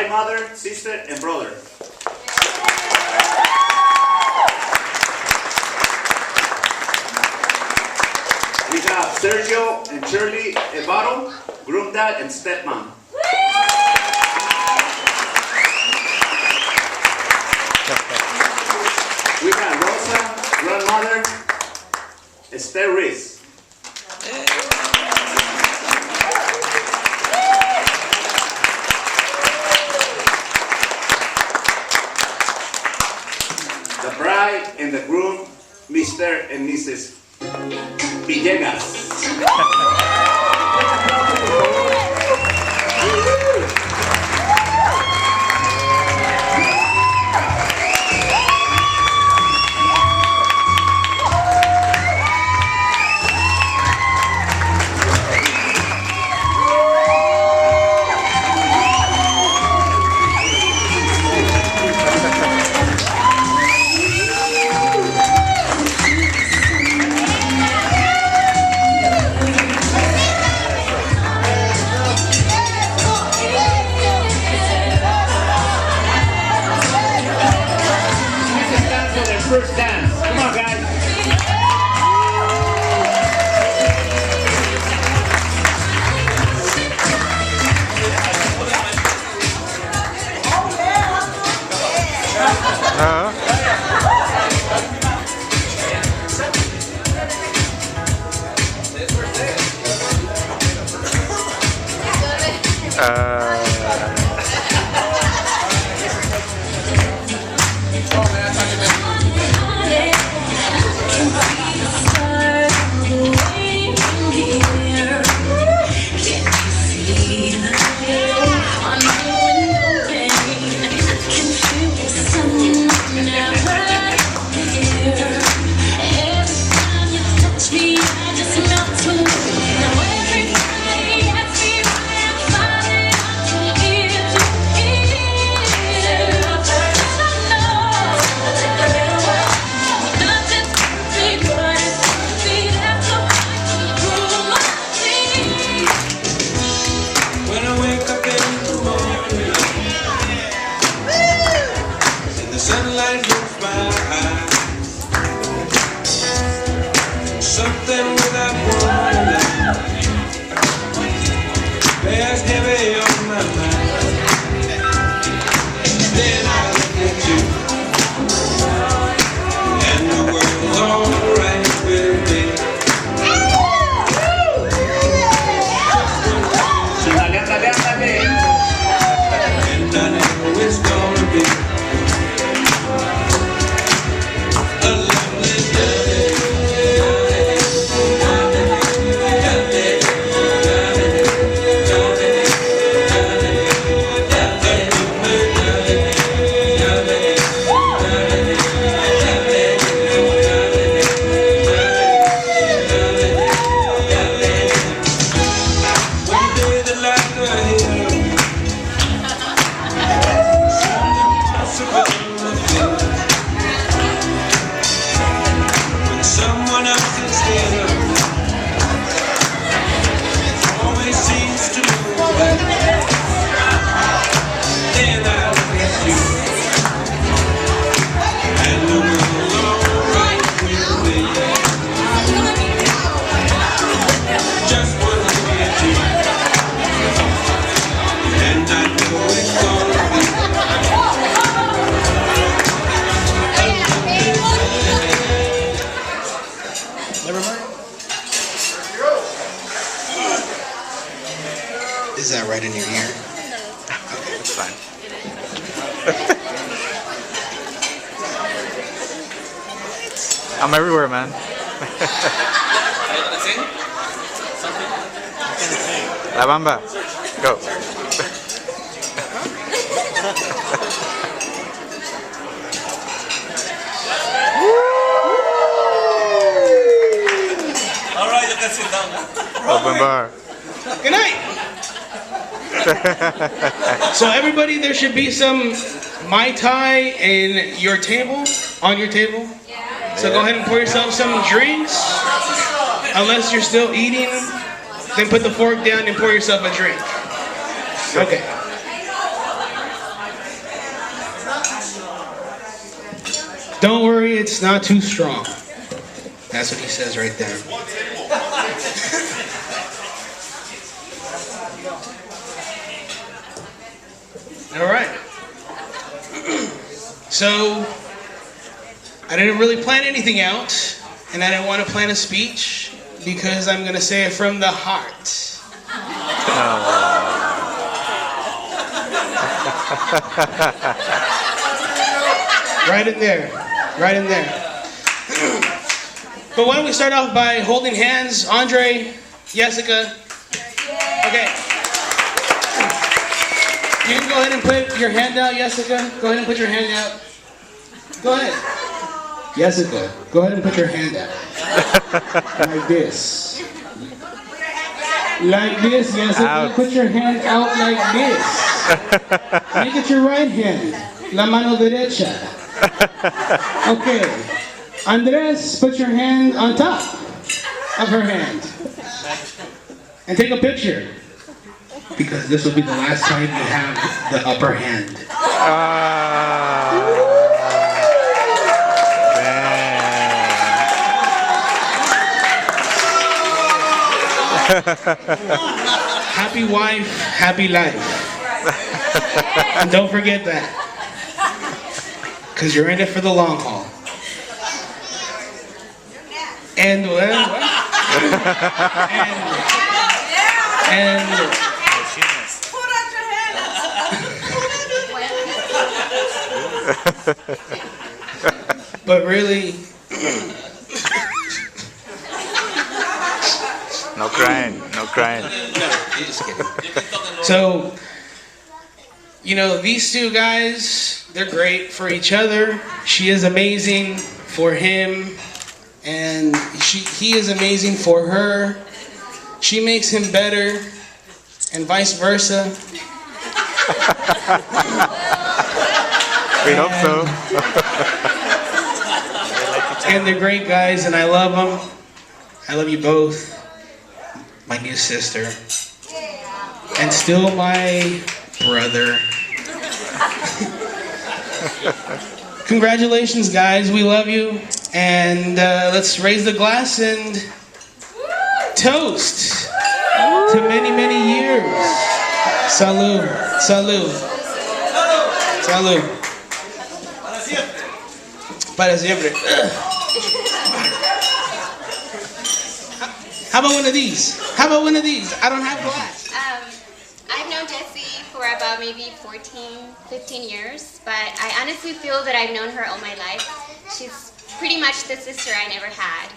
mother, sister, and brother. We have Sergio and Shirley Evaro, groom dad and stepmom. We have Rosa, grandmother, Esther Riz. The bride and the groom, Mr. and Mrs. Villegas. First dance. Come on, guys. Sunlight hits my eyes. Something without warning bears heavy on my mind. Then I look at you, and the world's alright with me. And I know it's gonna be Is that right in your ear? Okay, it's fine. I'm everywhere, man. La Bamba, go. all right, you can sit down. Open bar. Good night. So everybody, there should be some Mai Tai in your table, on your table. So go ahead and pour yourself some drinks. Unless you're still eating, then put the fork down and pour yourself a drink. Okay. Don't worry, it's not too strong. That's what he says right there. All right. So, I didn't really plan anything out, and I didn't want to plan a speech because I'm going to say it from the heart. Right in there. Right in there. But why don't we start off by holding hands? Andre, Yessica. Okay. You can go ahead and put your hand out, Yessica. Go ahead and put your hand out. Go ahead. Yessica, go ahead and put your hand out. Like this. Like this, Yessica. Ouch. Put your hand out like this. Make it your right hand. La mano derecha. Okay. Andres, put your hand on top of her hand. And take a picture. Because this will be the last time you have the upper hand. Happy wife, happy life. And don't forget that. Because you're in it for the long haul. And but really, No crying, no crying. just kidding. So, you know, these two guys, they're great for each other. She is amazing for him, and he is amazing for her. She makes him better, and vice versa. We hope so. And they're great guys, and I love them. I love you both. My new sister. And still my brother. Congratulations, guys. We love you. And let's raise the glass and toast to many, many years. Salud. Salud. Salud. Para siempre. How about one of these? How about one of these? I don't have glass. I've known Jessie for about maybe 14, 15 years, but I honestly feel that I've known her all my life. She's pretty much the sister I never had.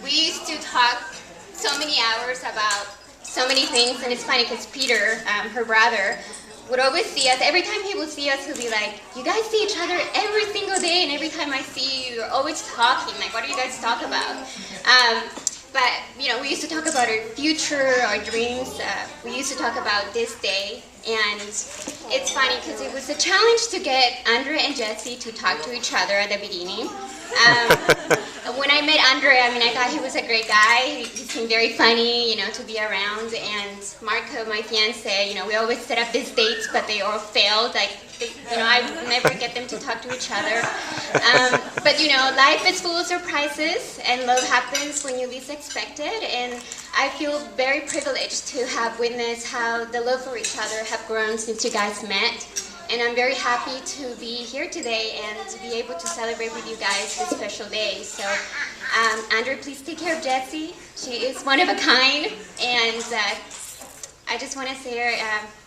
We used to talk so many hours about so many things, and it's funny because Peter, her brother, would always see us. Every time he would see us, he'll be like, you guys see each other every single day, and every time I see you, you're always talking. Like, what do you guys talk about? But, you know, we used to talk about our future, our dreams. We used to talk about this day. And it's funny because it was a challenge to get Andre and Jessie to talk to each other at the beginning. When I met Andre, I mean, I thought he was a great guy. He seemed very funny, you know, to be around. And Marco, my fiance, you know, we always set up these dates, but they all failed. Like, you know, I would never get them to talk to each other. But, you know, life is full of surprises, and love happens when you least expect it. And I feel very privileged to have witnessed how the love for each other have grown since you guys met. And I'm very happy to be here today and to be able to celebrate with you guys this special day. So, Andre, please take care of Jessie. She is one of a kind. And I just want to say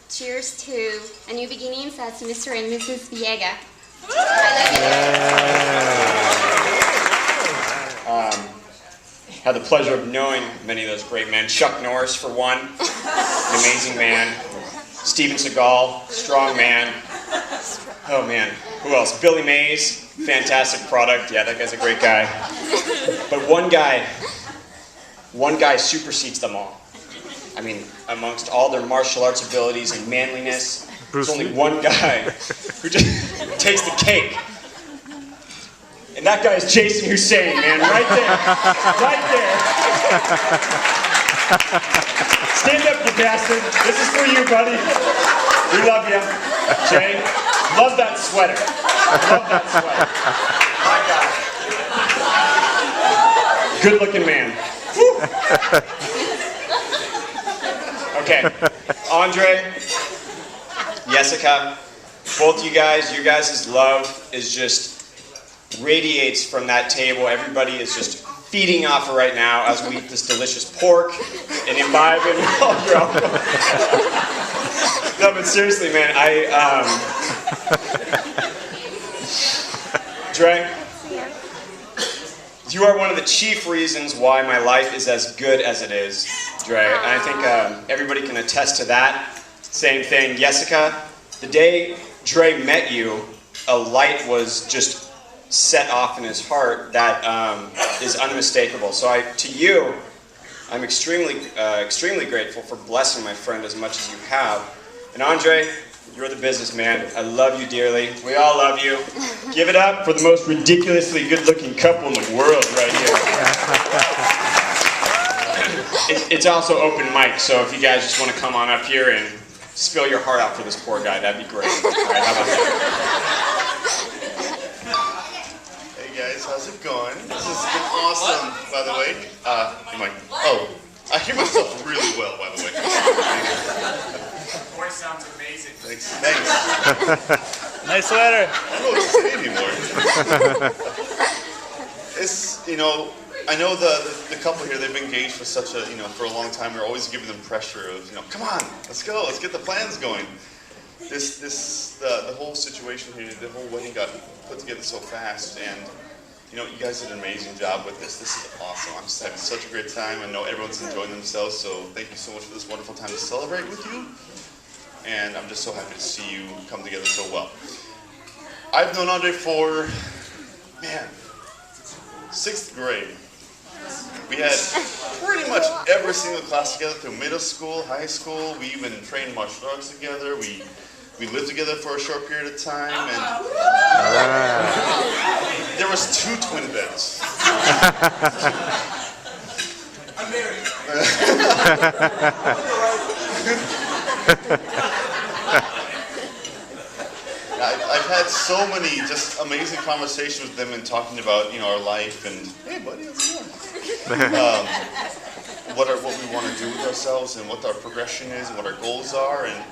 cheers to a new beginnings as Mr. and Mrs. Villegas. I love you. Had the pleasure of knowing many of those great men. Chuck Norris, for one, an amazing man. Steven Seagal, strong man. Oh man, who else? Billy Mays, fantastic product. Yeah, that guy's a great guy. But one guy supersedes them all. I mean, amongst all their martial arts abilities and manliness, there's only one guy who just takes the cake. And that guy is Jason Hussein, man, right there. Right there. Stand up, you bastard. This is for you, buddy. We love you. Jay, love that sweater. Love that sweater. My God. Good looking man. Okay. Andre, Yessica, both you guys, your guys' love is just radiates from that table. Everybody is just feeding off it right now as we eat this delicious pork and imbibe in all your alcohol. No, but seriously, man, Dre, you are one of the chief reasons why my life is as good as it is, Dre. And I think everybody can attest to that. Same thing, Yessica. The day Dre met you, a light was just set off in his heart that is unmistakable. So to you, I'm extremely grateful for blessing my friend as much as you have. And Andre, you're the businessman. I love you dearly. We all love you. Give it up for the most ridiculously good-looking couple in the world right here. It's also open mic, so if you guys just want to come on up here and spill your heart out for this poor guy, that'd be great. All right, how about that? Guys, how's it going? This has been awesome, by the way. I hear myself really well, by the way. Voice sounds amazing. Thanks. Nice sweater. I don't know what to say anymore. I know the couple here, they've been engaged for for a long time. We're always giving them pressure of, come on, let's go, let's get the plans going. The whole situation here, the whole wedding got put together so fast, and you guys did an amazing job with this. This is awesome. I'm just having such a great time. I know everyone's enjoying themselves, so thank you so much for this wonderful time to celebrate with you. And I'm just so happy to see you come together so well. I've known Andre for, 6th grade. We had pretty much every single class together through middle school, high school. We even trained martial arts together. We lived together for a short period of time, and there was 2 twin beds. I'm married. I've had so many just amazing conversations with them and talking about our life and hey buddy, how's it going? What we want to do with ourselves and what our progression is and what our goals are, and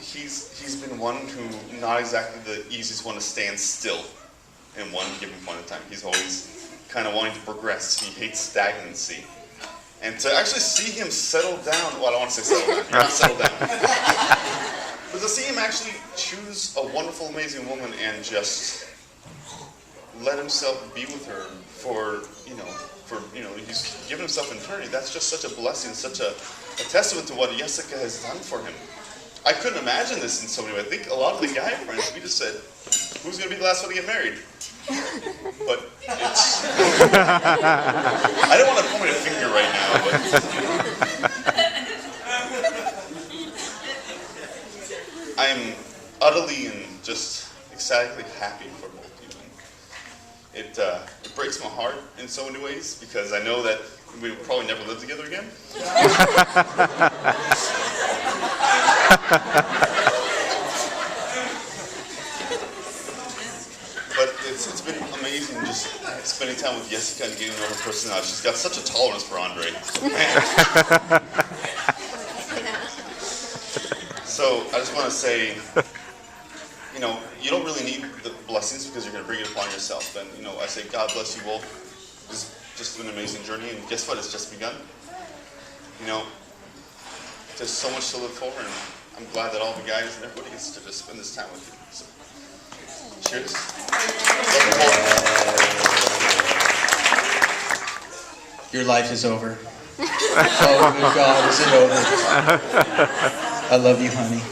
he's been one who not exactly the easiest one to stand still in one given point in time. He's always kind of wanting to progress. He hates stagnancy. And to actually see him settle down, well, I don't want to say settle down, not settle down. But to see him actually choose a wonderful, amazing woman and just let himself be with her for he's given himself eternity. That's just such a blessing, such a testament to what Yessica has done for him. I couldn't imagine this in so many ways. I think a lot of the guy friends, we just said, who's going to be the last one to get married? But it's... I don't want to point a finger right now, but... I'm utterly and just ecstatically happy for both of you. It breaks my heart in so many ways because I know that we will probably never live together again. But it's been amazing just spending time with Yessica and getting to know her personality. She's got such a tolerance for Andre. So I just want to say, you don't really need the blessings because you're going to bring it upon yourself. And, I say God bless you both. It's just been an amazing journey. And guess what? It's just begun. There's so much to live for. And I'm glad that all the guys and everybody gets to just spend this time with you. So, cheers. Your life is over. Oh, good God, is it over? I love you, honey.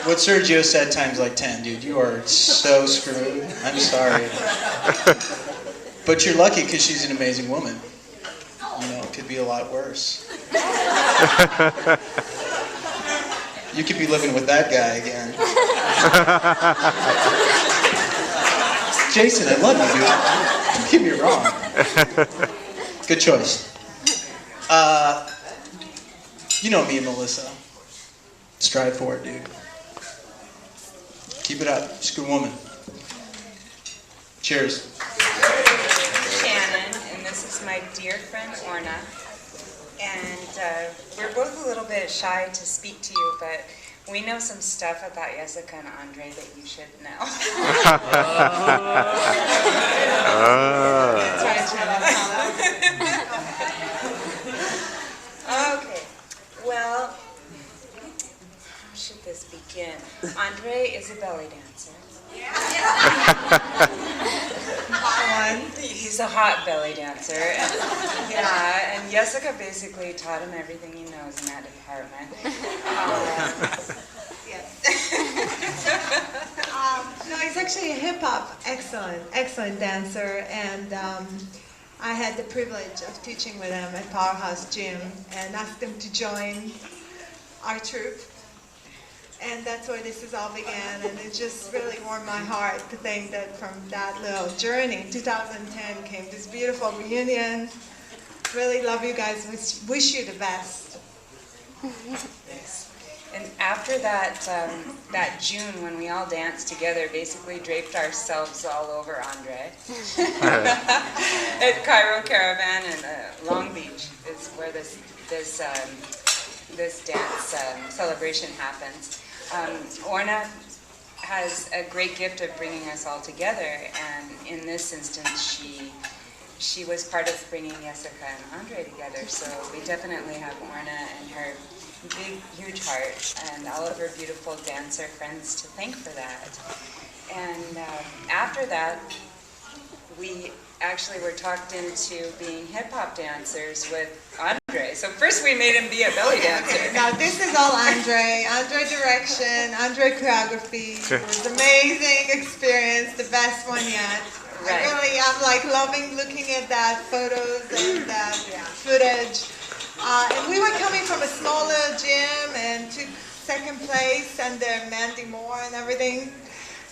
What Sergio said times like 10, dude. You are so screwed. I'm sorry. But you're lucky because she's an amazing woman. It could be a lot worse. You could be living with that guy again. Jason, I love you, dude. Don't get me wrong. Good choice. You know me and Melissa. Strive for it, dude. Keep it up. She's a good woman. Cheers. Shannon, and this is my dear friend Orna. And we're both a little bit shy to speak to you, but we know some stuff about Yessica and Andre that you should know. Okay, well, how should this begin? Andre is a belly dancer. He's a hot belly dancer. And Yessica basically taught him everything he knows in that department. No, he's actually a hip-hop excellent dancer, and I had the privilege of teaching with him at Powerhouse Gym and asked him to join our troupe. And that's where this is all began, and it just really warmed my heart to think that from that little journey, 2010, came this beautiful reunion. Really love you guys, wish you the best. Yes. And after that, that June when we all danced together, basically draped ourselves all over Andre. At Cairo Caravan in Long Beach is where this dance celebration happens. Orna has a great gift of bringing us all together, and in this instance, she was part of bringing Yessica and Andre together. So we definitely have Orna and her big, huge heart, and all of her beautiful dancer friends to thank for that. And after that, we actually were talked into being hip-hop dancers with Andre. So first we made him be a belly dancer. Now this is all Andre direction, Andre choreography. It was an amazing experience, the best one yet. Right. I'm like loving looking at that photos and that footage. And we were coming from a small little gym and took second place under Mandy Moore and everything.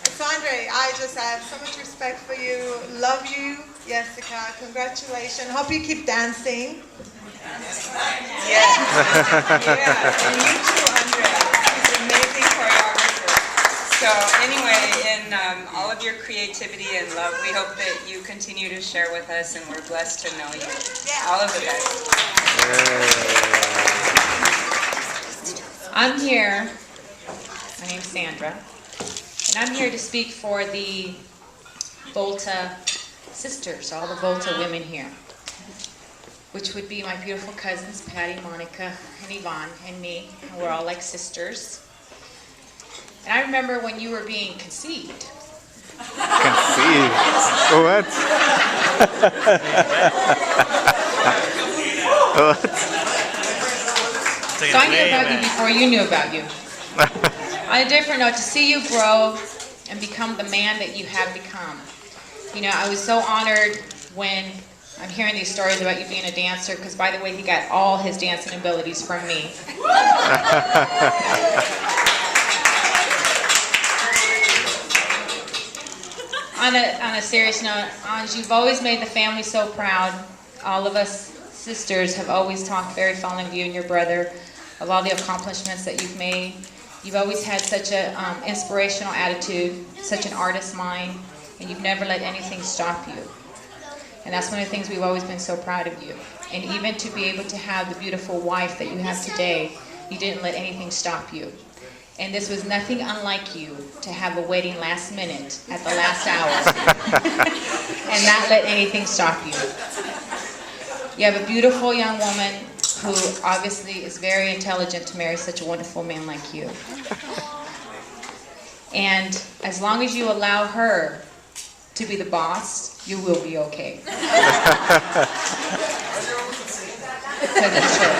So Andre, I just have so much respect for you. Love you, Yessica. Congratulations. Hope you keep dancing. Yeah. And you too, Andre. He's an amazing choreographer. So anyway, in all of your creativity and love, we hope that you continue to share with us, and we're blessed to know you. All of the best. I'm here. My name's Sandra. And I'm here to speak for the Volta sisters, all the Volta women here, which would be my beautiful cousins, Patty, Monica, and Yvonne, and me. And we're all like sisters. And I remember when you were being conceived. Conceived? What? What? So I knew about you before you knew about you. On a different note, to see you grow and become the man that you have become. You know, I was so honored when I'm hearing these stories about you being a dancer, because by the way, he got all his dancing abilities from me. On a serious note, Ange, you've always made the family so proud. All of us sisters have always talked very fondly of you and your brother, of all the accomplishments that you've made. You've always had such an inspirational attitude, such an artist's mind, and you've never let anything stop you. And that's one of the things we've always been so proud of you. And even to be able to have the beautiful wife that you have today, you didn't let anything stop you. And this was nothing unlike you to have a wedding last minute at the last hour and not let anything stop you. You have a beautiful young woman who obviously is very intelligent to marry such a wonderful man like you. And as long as you allow her to be the boss, you will be okay. Because it's true.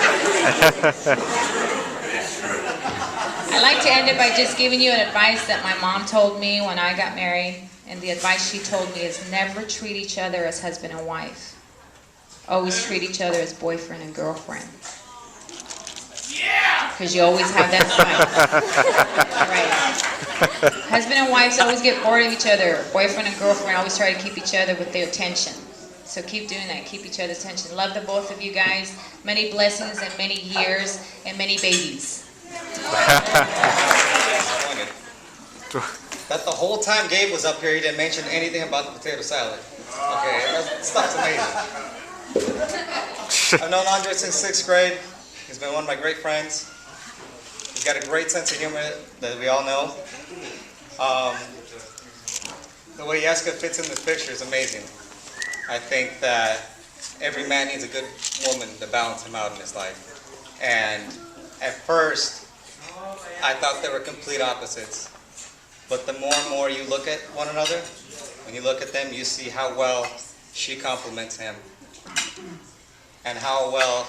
I'd like to end it by just giving you an advice that my mom told me when I got married. And the advice she told me is never treat each other as husband and wife. Always treat each other as boyfriend and girlfriend. Yeah! Because you always have that fight. Right. Husband and wives always get bored of each other. Boyfriend and girlfriend always try to keep each other with their attention. So keep doing that. Keep each other's attention. Love the both of you guys. Many blessings and many years and many babies. That the whole time Gabe was up here, he didn't mention anything about the potato salad. Okay, that stuff's amazing. I've known Andre since 6th grade. He's been one of my great friends. He's got a great sense of humor that we all know. The way Yessica fits in this picture is amazing. I think that every man needs a good woman to balance him out in his life. And at first, I thought they were complete opposites. But the more and more you look at one another, when you look at them, you see how well she compliments him and how well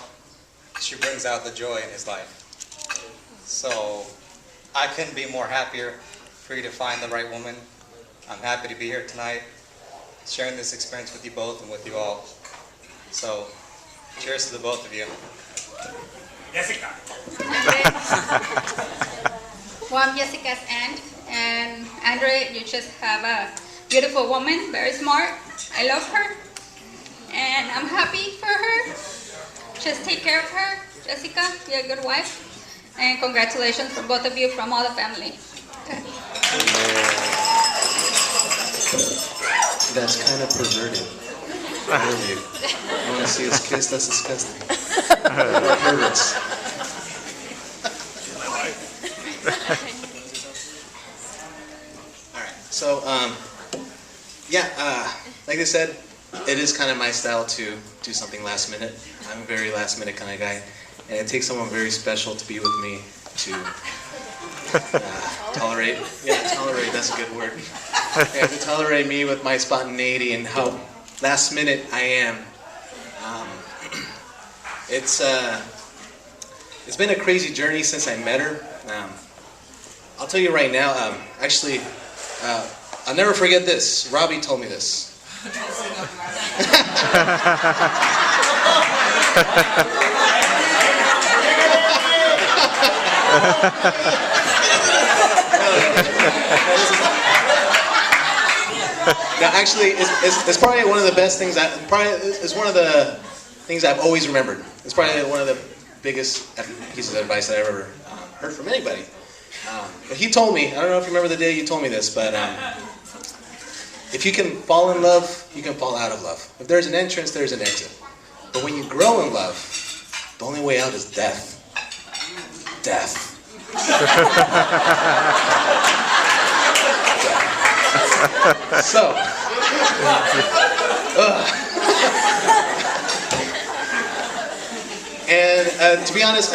she brings out the joy in his life. So I couldn't be more happier for you to find the right woman. I'm happy to be here tonight, sharing this experience with you both and with you all. So cheers to the both of you. Yessica. Well, I'm Yessica's aunt, and Andre, you just have a beautiful woman, very smart. I love her, and I'm happy for her. Just take care of her, Yessica. Be a good wife, and congratulations from both of you, from all the family. Okay. That's kind of perverted. I want to see us kiss? That's disgusting. Perverts. Alright, so, like I said, it is kind of my style to do something last minute. I'm a very last minute kind of guy, and it takes someone very special to be with me to tolerate. Yeah, tolerate, that's a good word. Yeah, to tolerate me with my spontaneity and how last minute I am. It's been a crazy journey since I met her. I'll tell you right now, I'll never forget this. Robbie told me this. Now, actually, it's probably one of the best things. It's one of the things I've always remembered. It's probably one of the biggest pieces of advice that I've ever heard from anybody. But he told me, I don't know if you remember the day you told me this, but if you can fall in love, you can fall out of love. If there's an entrance, there's an exit. But when you grow in love, the only way out is death. Death. So, and to be honest,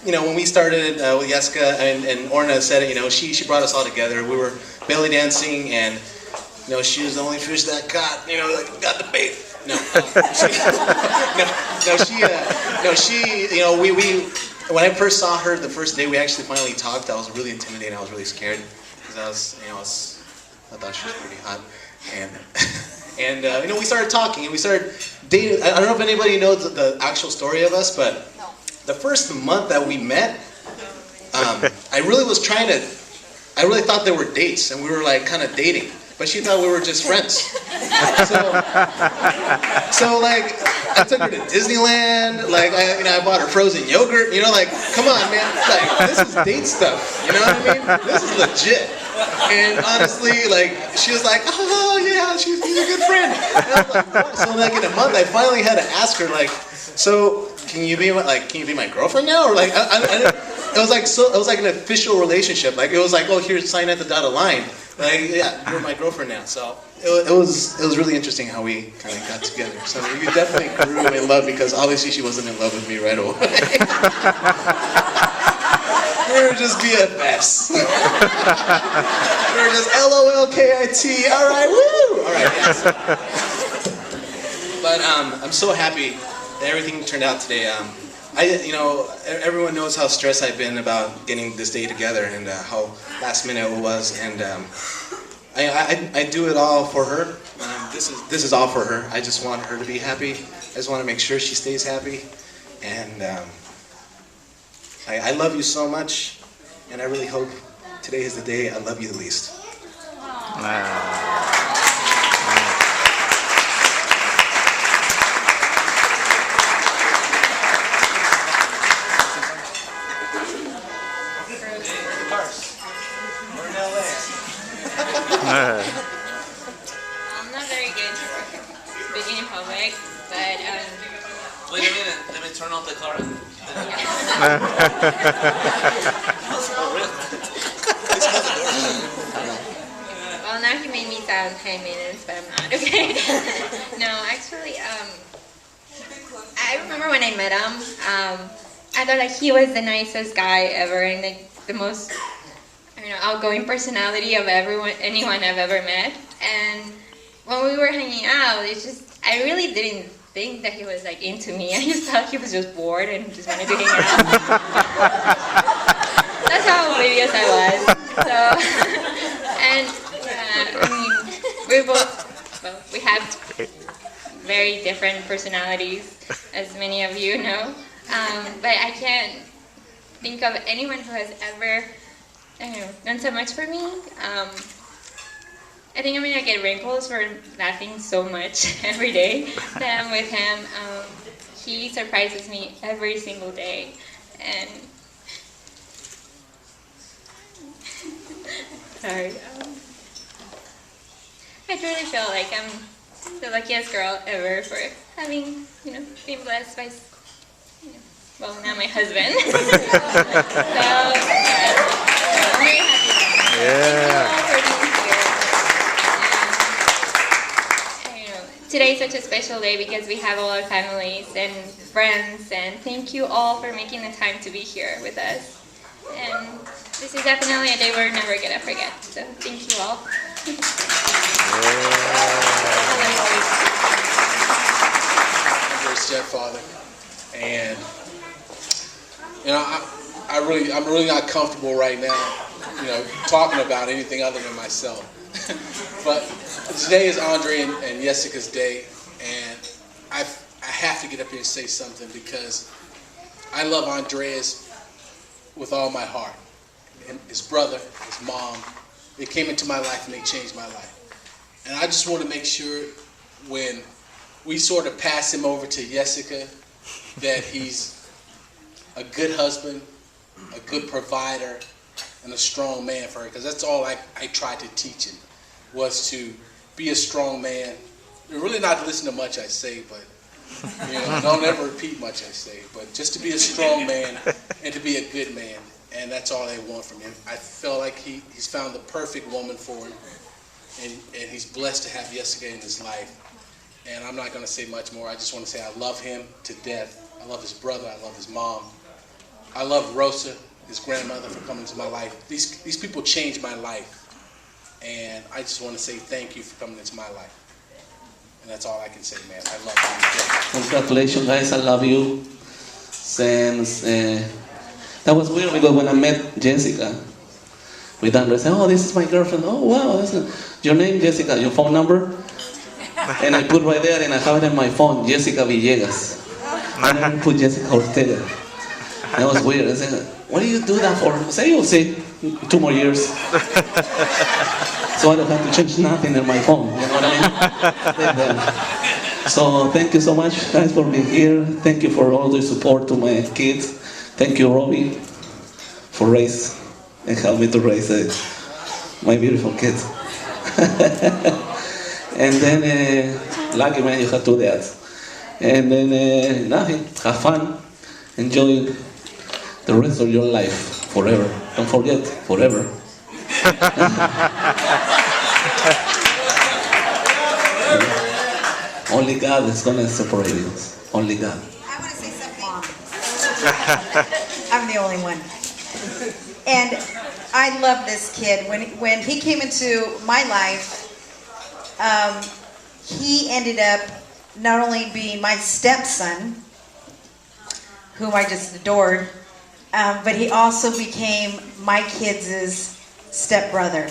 when we started with Yessica and Orna said it, she brought us all together. We were belly dancing, and she was the only fish that got the bait. When I first saw her the first day we actually finally talked, I was really intimidated. I was really scared because I thought she was pretty hot, and we started talking and we started dating. I don't know if anybody knows the actual story of us, but the first month that we met, I really thought there were dates and we were like kind of dating, but she thought we were just friends. So like, I took her to Disneyland, like I bought her frozen yogurt, come on, man, like this is date stuff, you know what I mean? This is legit. And honestly, like, she was like, oh yeah, she's a good friend. And I was like, what? So like in a month, I finally had to ask her, like, so can you be my girlfriend now? Or like, it was like an official relationship. Like it was like, oh, here's sign at the dotted line. Like, yeah, you're my girlfriend now. So it was really interesting how we kind of got together. So we definitely grew in love because obviously she wasn't in love with me right away. We were just BFFs. We were just LOLKIT. All right, woo! All right, yes. But I'm so happy that everything turned out today. Everyone knows how stressed I've been about getting this day together and how last minute it was, and I do it all for her. This is all for her. I just want her to be happy. I just want to make sure she stays happy, and I love you so much, and I really hope today is the day I love you the least. not very good speaking in public, but Wait a minute, let me turn off the car. well, now he made me sound high maintenance, but I'm not. Okay. No, actually, I remember when I met him. I thought like he was the nicest guy ever, and like the most, outgoing personality of anyone I've ever met. And when we were hanging out, I really didn't think that he was like into me. I just thought he was just bored and just wanted to hang out. That's how oblivious I was. So, and we have very different personalities, as many of you know. But I can't think of anyone who has ever done so much for me. I think I'm gonna get wrinkles for laughing so much every day that I'm with him. He surprises me every single day, and sorry. I truly feel like I'm the luckiest girl ever for having, been blessed by, well, now my husband. So, I'm very happy. Yeah. Today is such a special day because we have all our families and friends, and thank you all for making the time to be here with us. And this is definitely a day we're never gonna forget. So thank you all. I'm your stepfather, and I'm really not comfortable right now, talking about anything other than myself. But today is Andre and Yessica's day, and I have to get up here and say something because I love Andreas with all my heart. And his brother, his mom, they came into my life and they changed my life. And I just want to make sure when we sort of pass him over to Yessica that he's a good husband, a good provider, and a strong man for her, because that's all I tried to teach him, was to be a strong man. Really not to listen to much I say, but don't ever repeat much I say, but just to be a strong man and to be a good man, and that's all I want from him. I feel like he's found the perfect woman for him, and he's blessed to have Yessica in his life. And I'm not going to say much more. I just want to say I love him to death. I love his brother. I love his mom. I love Rosa, his grandmother, for coming into my life. These people changed my life. And I just want to say thank you for coming into my life. And that's all I can say, man. I love you. Congratulations, guys. I love you. Since that was weird because when I met Jessica, with Andre, said, "Oh, this is my girlfriend." "Oh, wow, your name, Jessica, your phone number?" And I put right there, and I have it in my phone, Jessica Villegas. I never put Jessica Ortega. That was weird. I said, "What do you do that for?" I said, "You'll see, 2 more years." So I don't have to change nothing in my phone, you know what I mean? So thank you so much, guys, for being here. Thank you for all the support to my kids. Thank you, Robbie, for raising and help me to raise my beautiful kids. And then, lucky man, you have 2 dads. And then, nothing, have fun, enjoy the rest of your life, forever. Don't forget, forever. Only God is going to separate us. Only God. I want to say something. I'm the only one. And I love this kid. When he came into my life, he ended up not only being my stepson, whom I just adored, but he also became my kids' stepbrother.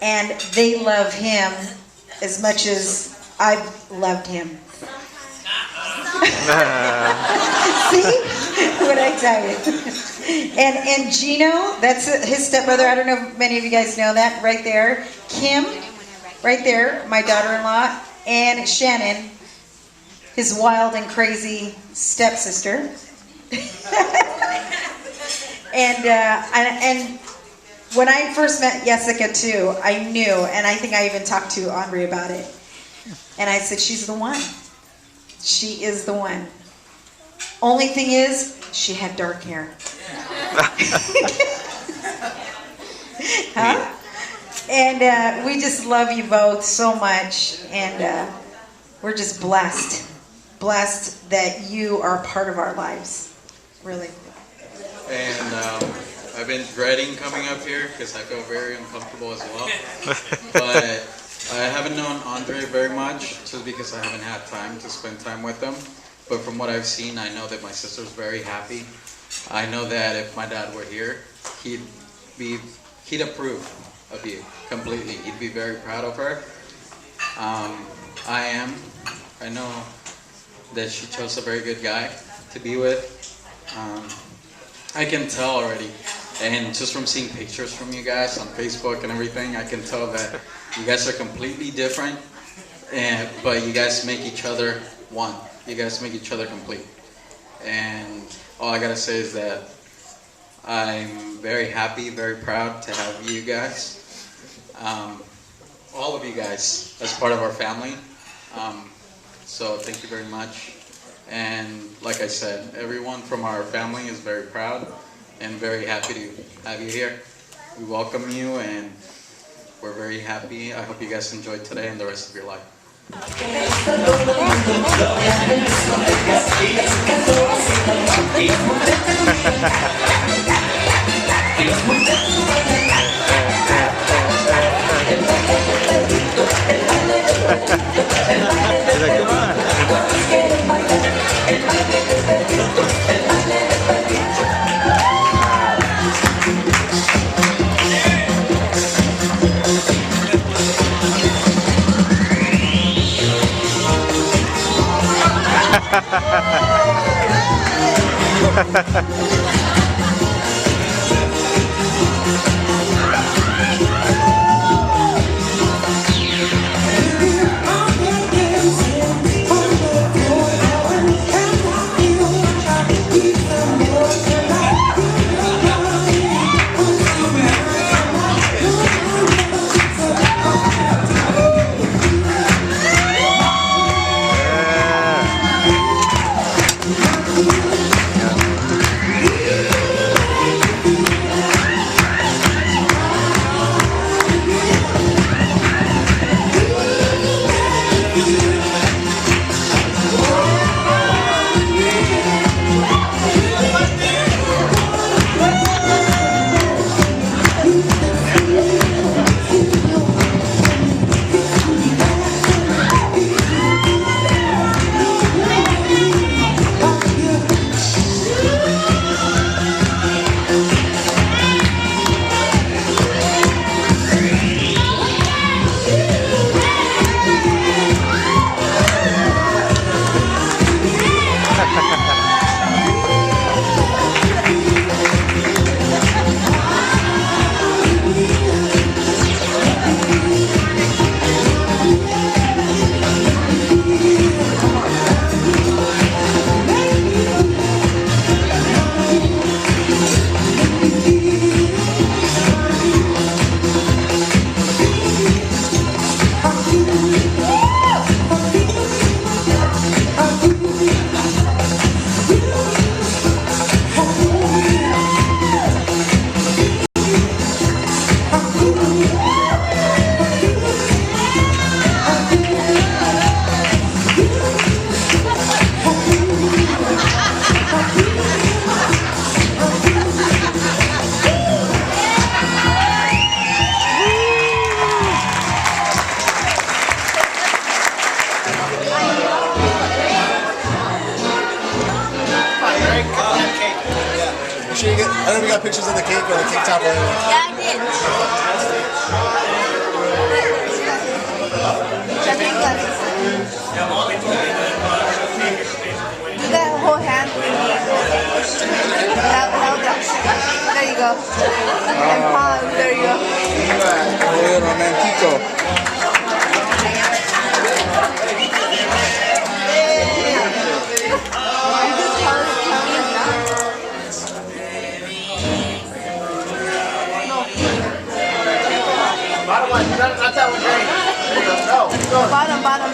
And they love him as much as I've loved him. See? What I tell you. And Gino, that's his stepbrother. I don't know if many of you guys know that. Right there. Kim, right there, my daughter-in-law. And Shannon, his wild and crazy stepsister. And when I first met Yessica too, I knew, and I think I even talked to Andre about it. And I said, she's the one. She is the one. Only thing is, she had dark hair. Huh? And we just love you both so much. And we're just blessed. Blessed that you are part of our lives. Really. And I've been dreading coming up here because I feel very uncomfortable as well. But I haven't known Andre very much just because I haven't had time to spend time with him. But from what I've seen, I know that my sister's very happy. I know that if my dad were here, he'd approve of you completely. He'd be very proud of her. I know that she chose a very good guy to be with. I can tell already, and just from seeing pictures from you guys on Facebook and everything, I can tell that you guys are completely different, but you guys make each other one. You guys make each other complete. And all I gotta say is that I'm very happy, very proud to have you guys, all of you guys, as part of our family. So thank you very much. And like I said, everyone from our family is very proud and very happy to have you here. We welcome you and we're very happy. I hope you guys enjoyed today and the rest of your life. I know we got pictures of the cake on the cake top. Yeah, I did. Do that whole hand. There you go. And palm, there you go. Oh, romantico. Bottom one, not that one, great. No, bottom. bottom.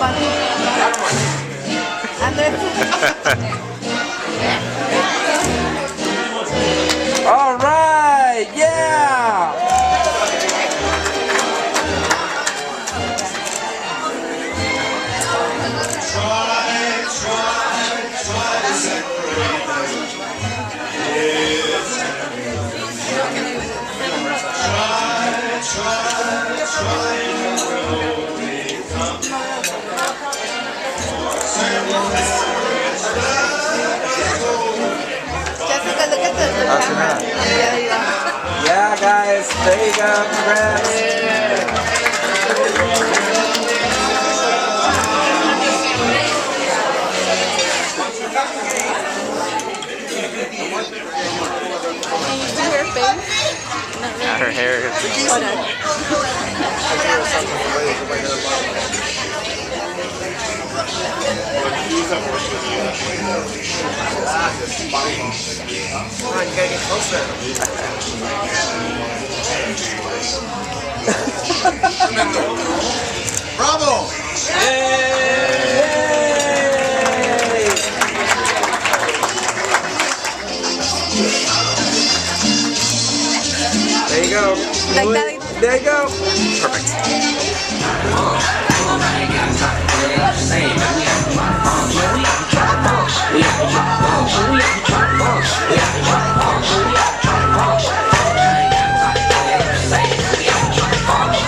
All right, yeah. Jessica, look at the camera. There you go. Yeah, guys, there you go. Congrats. Her hair is... Bravo! There you go. There you go.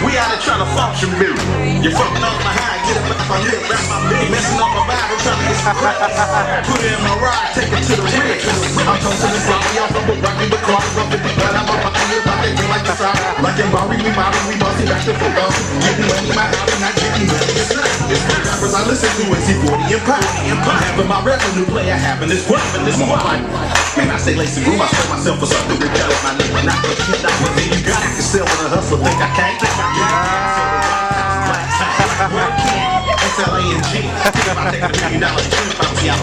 We out here trying to function, baby. You're fucking up my high, get up my lip, wrap my big, messing up my body, trying to get some put it in my ride, take it to the rig. I'm toasting this rock, we all from the rock, we the car, I'm 50, but I'm up my ears, I think we like the side. Like in Barry, we bossy back to full dog. Getting money, my house, and not getting money. It's not. It's the rappers I listen to, and C40 and Pop. I'm having my revenue play, I having this one, and this one. Man, I say lace and groove, I sell myself for something to tell it, my nigga, not the shit, not what you got. I can sell with a hustler, think I can't, think I can't. S-L-A-N-G. If I take $1 million, I'll be out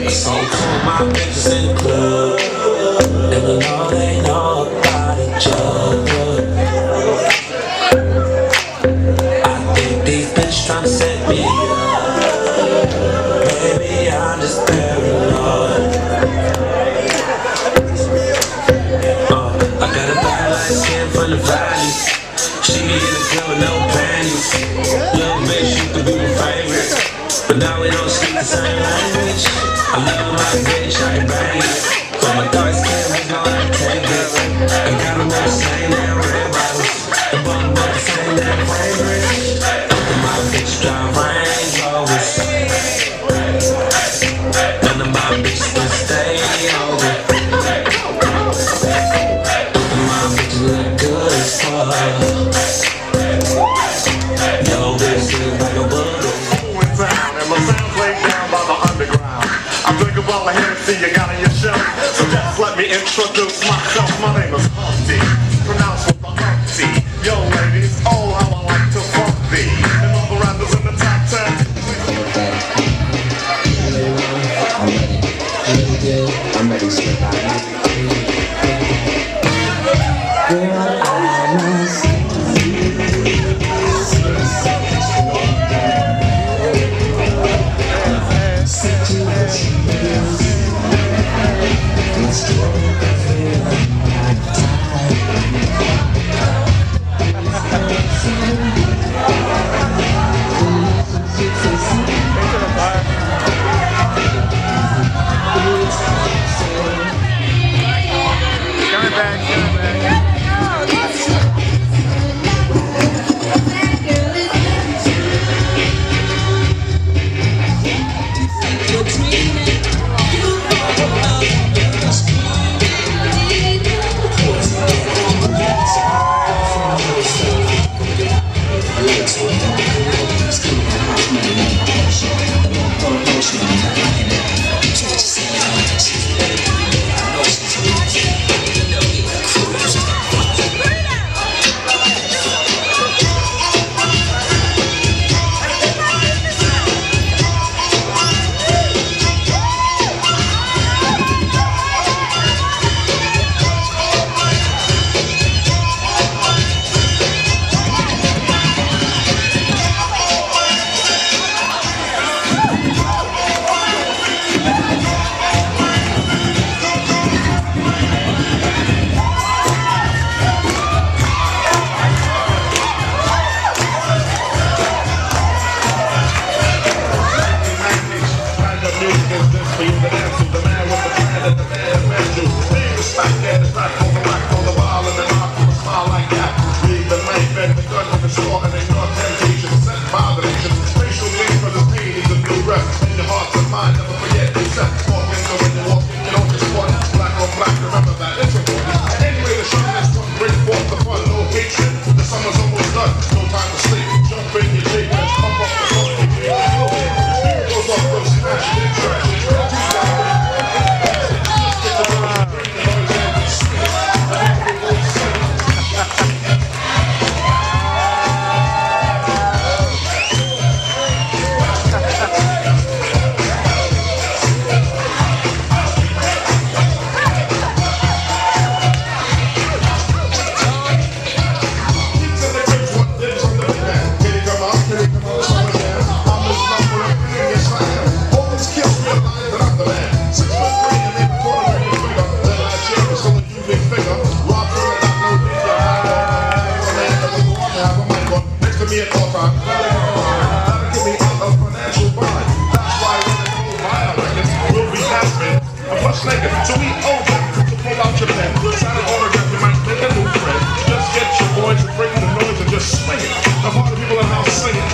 So cool, my bitches in the club, and I know they know about each other. I think these bitches tryna set me up. Maybe I'm just paranoid. I got a bad light skin from the valleys. She be in the club with no panties. Little bitch, she could be my favorite, but now we don't speak the same language. I love my bitch, I can bang it, but my dark skin is not like take it. I got them all the same damn red bottles, and both the same damn fragrance. My bitch drive Range Rovers, none of my bitches can stay over. My bitches look good as fuck. Yo, bitch is like a booger. and my sounds laid down by the underground. I drink a bottle of Hennessy you got on your shelf. So just let me introduce myself. My name is Humpty, pronounced with the Humpty. Yo ladies, oh how I like to funk thee. And all the rappers in the top 10. I'm ready to slip out. Girl, I must snaking. So we owe them to pull out your pen. Sign an autograph, you might make a new friend. Just get your boys to bring the noise and just swing it. The party people in the house singing.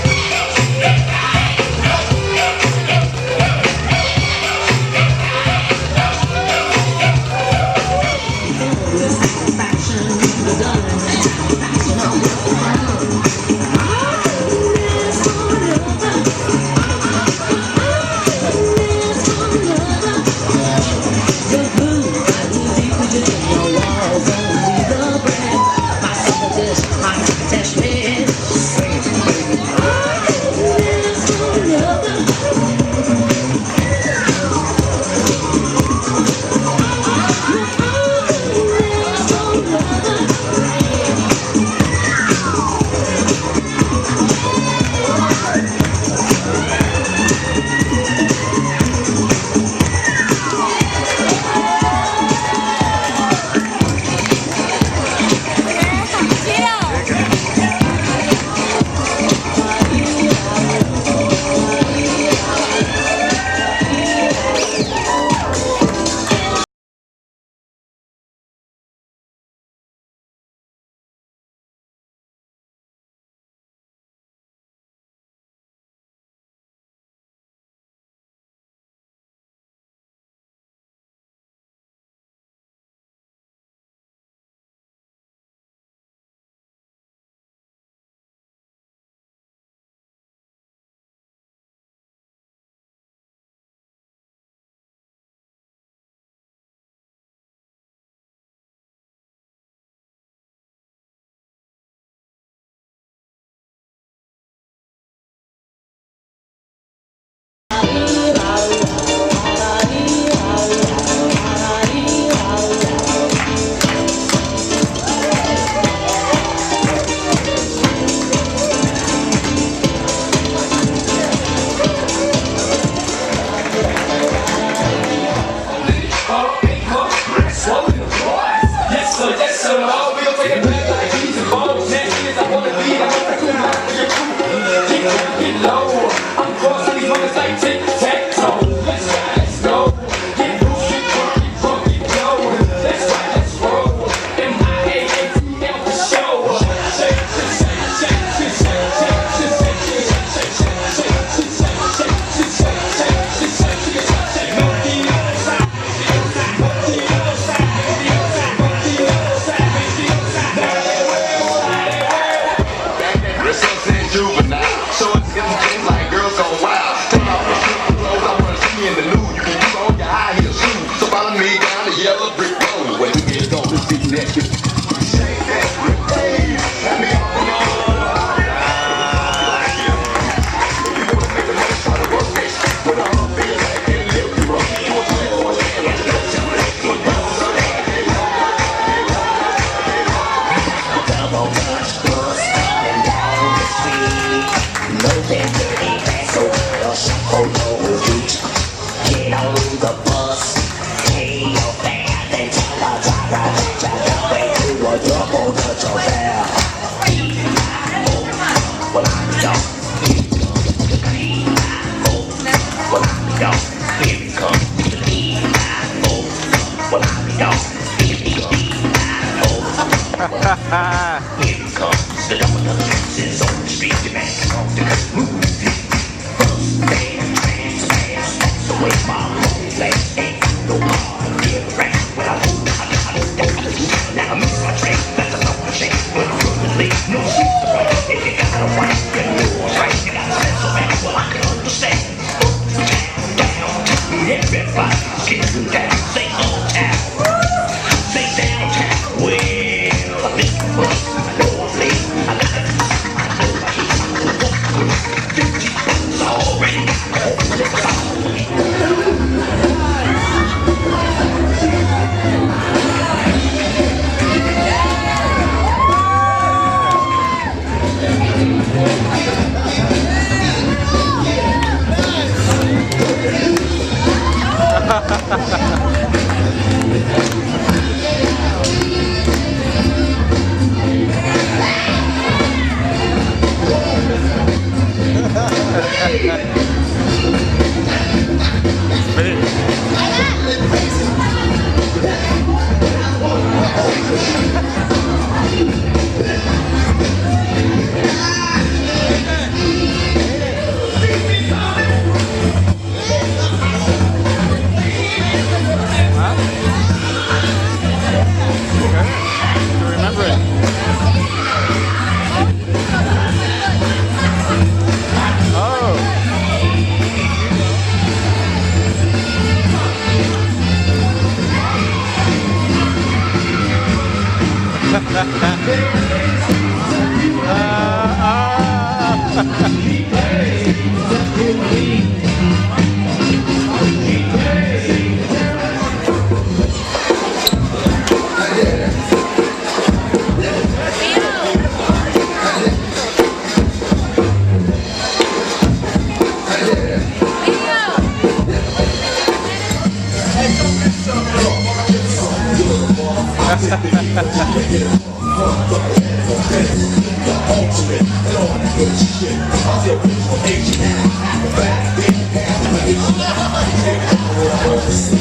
Finish.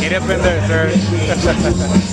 Get up in there, sir.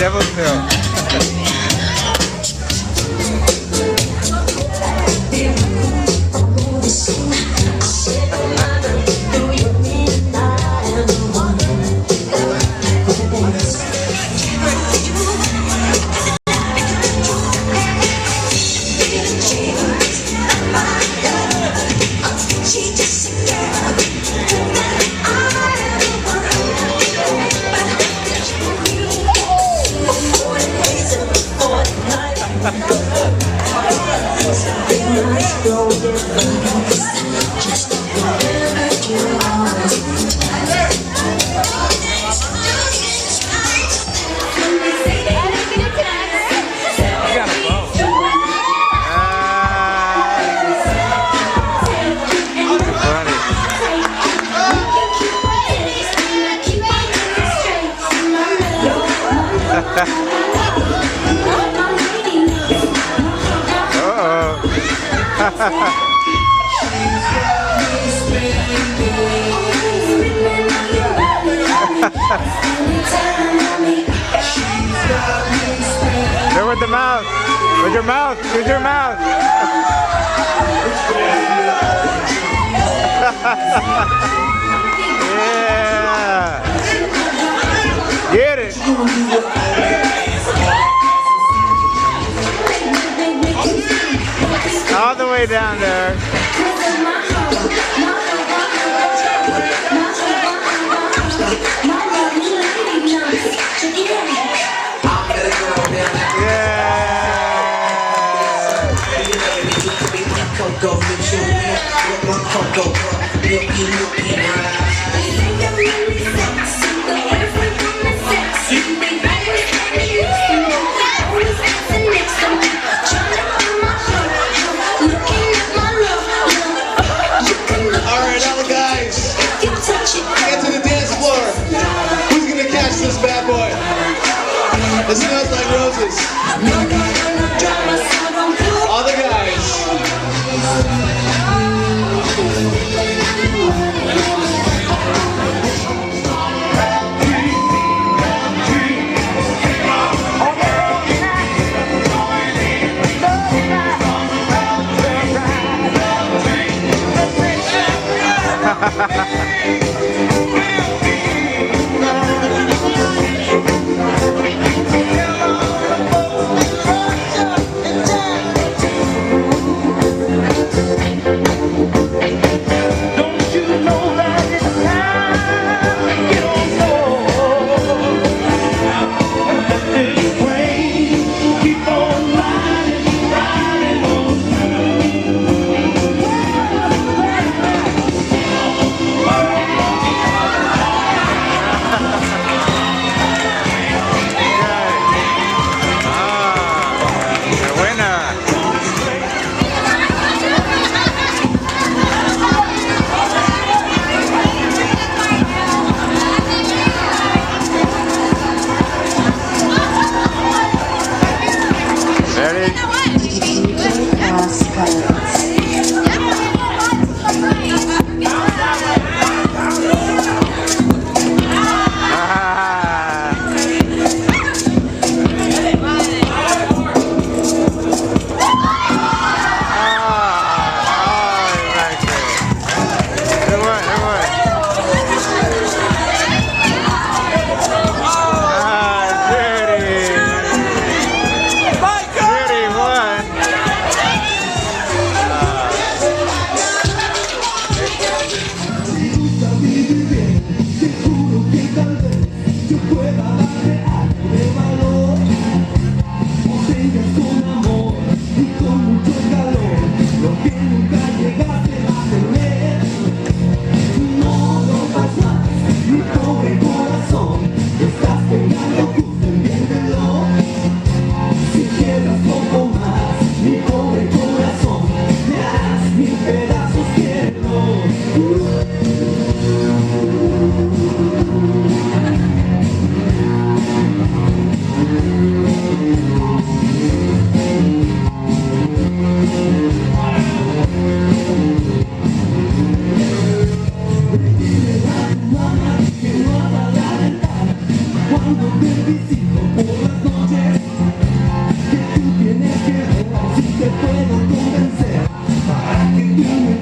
Devil's Milk. There with the mouth. With your mouth. Use your mouth. Yeah. Get it. All the way down there. Alright, all the guys, get to the dance floor. Who's gonna catch this bad boy? It smells like roses. All the guys. Te puedo convencer para que tú me